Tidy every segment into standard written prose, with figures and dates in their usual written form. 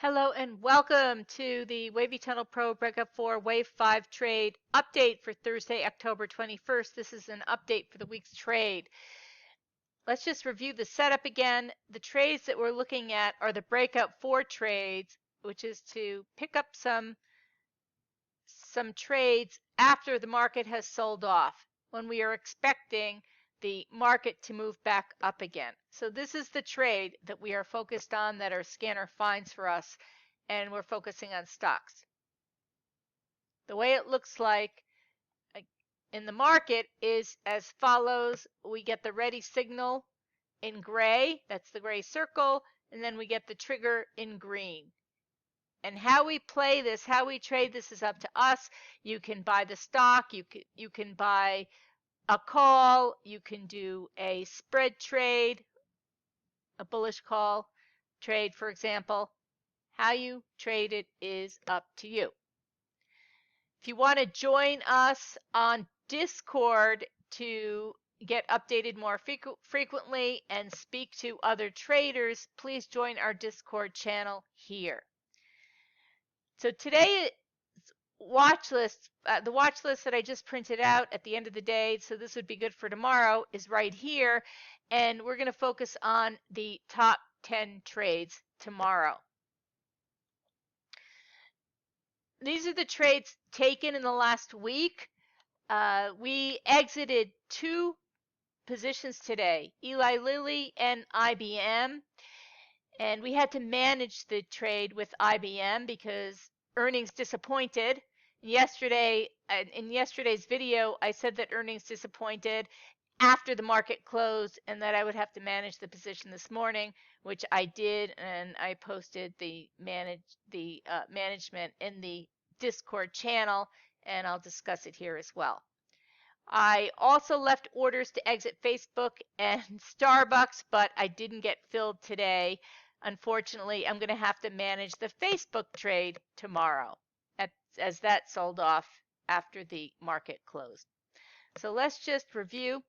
Hello and welcome to the Wavy Tunnel PRO Breakup 4 Wave 5 trade update for Thursday, October 21st. This is an update for the week's trade. Let's just review the setup again. The trades that we're looking at are the Breakup 4 trades, which is to pick up some trades after the market has sold off when we are expecting the market to move back up again. So this is the trade that we are focused on that our scanner finds for us, and we're focusing on stocks. The way it looks like in the market is as follows. We get the ready signal in gray, that's the gray circle, and then we get the trigger in green. And how we play this, how we trade this is up to us. You can buy the stock, you can buy a call, you can do a spread trade, a bullish call trade, for example. How you trade it is up to you. If you want to join us on Discord to get updated more frequently and speak to other traders, please join our Discord channel here. So today, watch list, the watch list that I just printed out at the end of the day, so this would be good for tomorrow, is right here, and we're going to focus on the top 10 trades tomorrow. These are the trades taken in the last week. We exited 2 positions today, Eli Lilly and IBM, and we had to manage the trade with IBM because earnings disappointed. In yesterday's video, I said that earnings disappointed after the market closed and that I would have to manage the position this morning, which I did, and I posted the management in the Discord channel, and I'll discuss it here as well. I also left orders to exit Facebook and Starbucks, but I didn't get filled today. Unfortunately, I'm going to have to manage the Facebook trade tomorrow as that sold off after the market closed. So let's just review.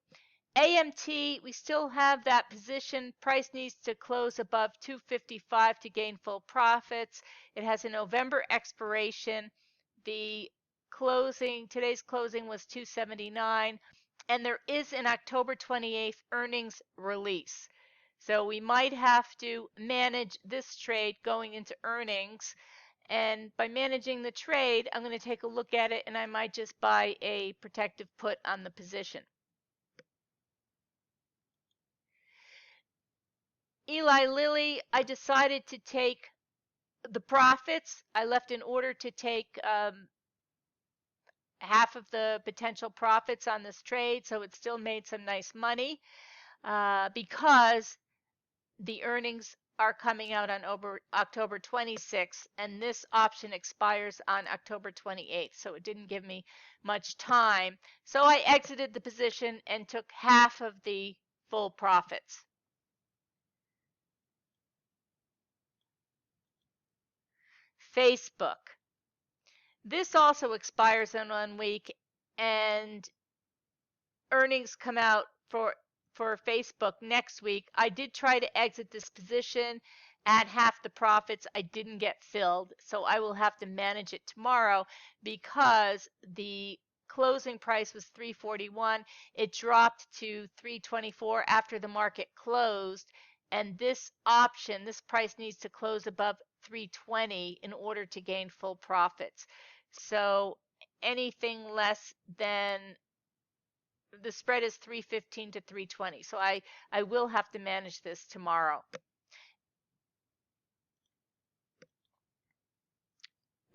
AMT, we still have that position. Price needs to close above 255 to gain full profits. It has a November expiration. The today's closing was 279, and there is an October 28th earnings release. So we might have to manage this trade going into earnings. And by managing the trade, I'm going to take a look at it, and I might just buy a protective put on the position. Eli Lilly, I decided to take the profits. I left an order to take half of the potential profits on this trade, so it still made some nice money because the earnings are coming out on October 26th, and this option expires on October 28th, so it didn't give me much time. So I exited the position and took half of the full profits. Facebook. This also expires in 1 week, and earnings come out for Facebook next week. I did try to exit this position at half the profits. I didn't get filled, so I will have to manage it tomorrow because the closing price was 341. It dropped to 324 after the market closed, and this option, this price needs to close above 320 in order to gain full profits. So anything less than the spread is 315 to 320. So I will have to manage this tomorrow.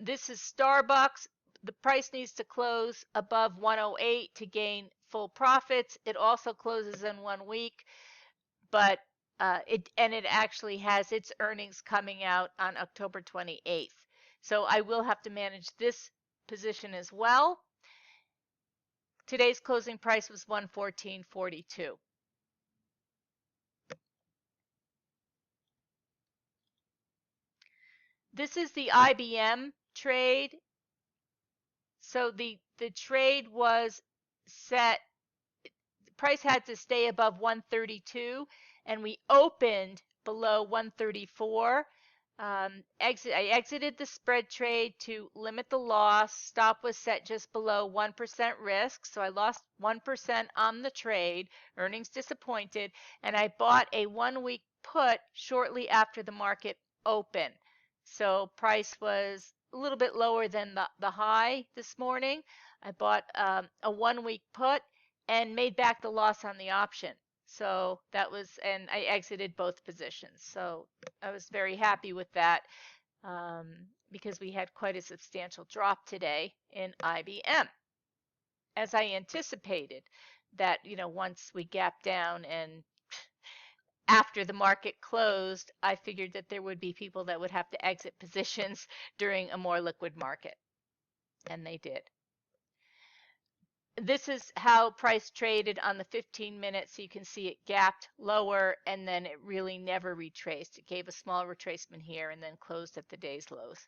This is Starbucks. The price needs to close above 108 to gain full profits. It also closes in 1 week, but it actually has its earnings coming out on October 28th. So I will have to manage this position as well. Today's closing price was 114.42. This is the IBM trade. So the trade was set, the price had to stay above 132, and we opened below 134. I exited the spread trade to limit the loss. Stop was set just below 1% risk, so I lost 1% on the trade. Earnings disappointed, and I bought a 1-week put shortly after the market opened. So price was a little bit lower than the high this morning. I bought a 1-week put and made back the loss on the option. So that was, and I exited both positions. So I was very happy with that because we had quite a substantial drop today in IBM. As I anticipated that, once we gapped down and after the market closed, I figured that there would be people that would have to exit positions during a more liquid market. And they did. This is how price traded on the 15 minutes. So you can see it gapped lower and then it really never retraced. It gave a small retracement here and then closed at the day's lows.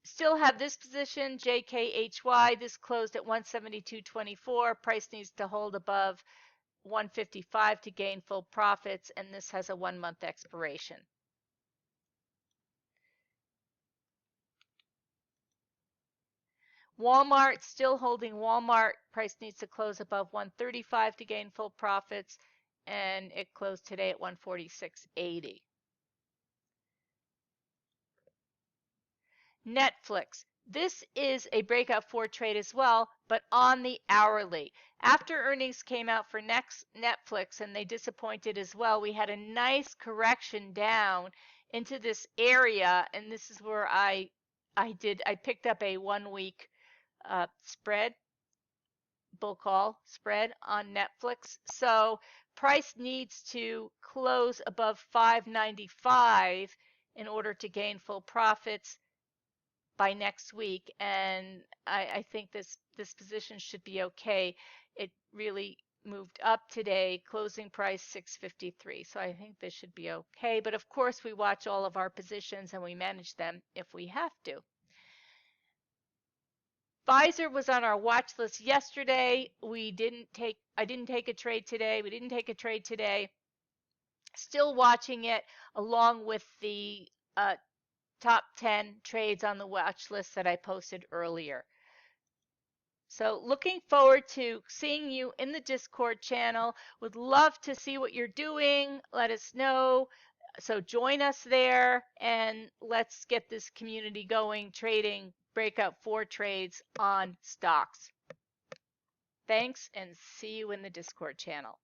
Still have this position, JKHY. This closed at 172.24. Price needs to hold above 155 to gain full profits, and this has a 1-month expiration. Walmart, still holding Walmart. Price needs to close above 135 to gain full profits, and it closed today at 146.80. Netflix. This is a breakout 4 trade as well, but on the hourly. After earnings came out for Netflix and they disappointed as well, we had a nice correction down into this area, and this is where I picked up a 1-week spread, bull call spread on Netflix. So price needs to close above 595 in order to gain full profits by next week, and I think this position should be okay. It really moved up today, closing price 653, so I think this should be okay. But of course, we watch all of our positions and we manage them if we have to. Pfizer was on our watch list yesterday. I didn't take a trade today. We didn't take a trade today. Still watching it along with the top 10 trades on the watch list that I posted earlier. So looking forward to seeing you in the Discord channel. Would love to see what you're doing. Let us know. So join us there and let's get this community going, trading breakout 4 trades on stocks. Thanks and see you in the Discord channel.